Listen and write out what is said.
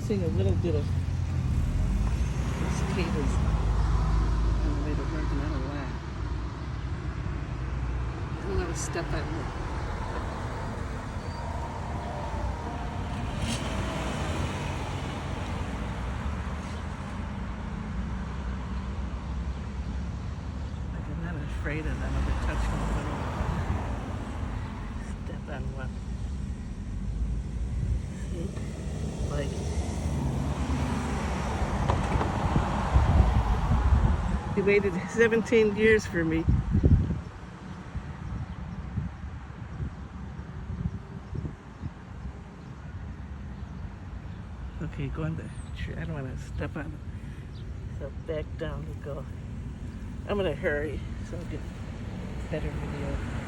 seeing a little bit of cicadas on the way to work, and I don't know why. I don't want to step on them. Like I'm not afraid of them if I touch them. Step on one. See? Like. He waited 17 years for me. Okay, go on the tree. I don't want to step on it. So back down we go. I'm going to hurry so I'll get better video.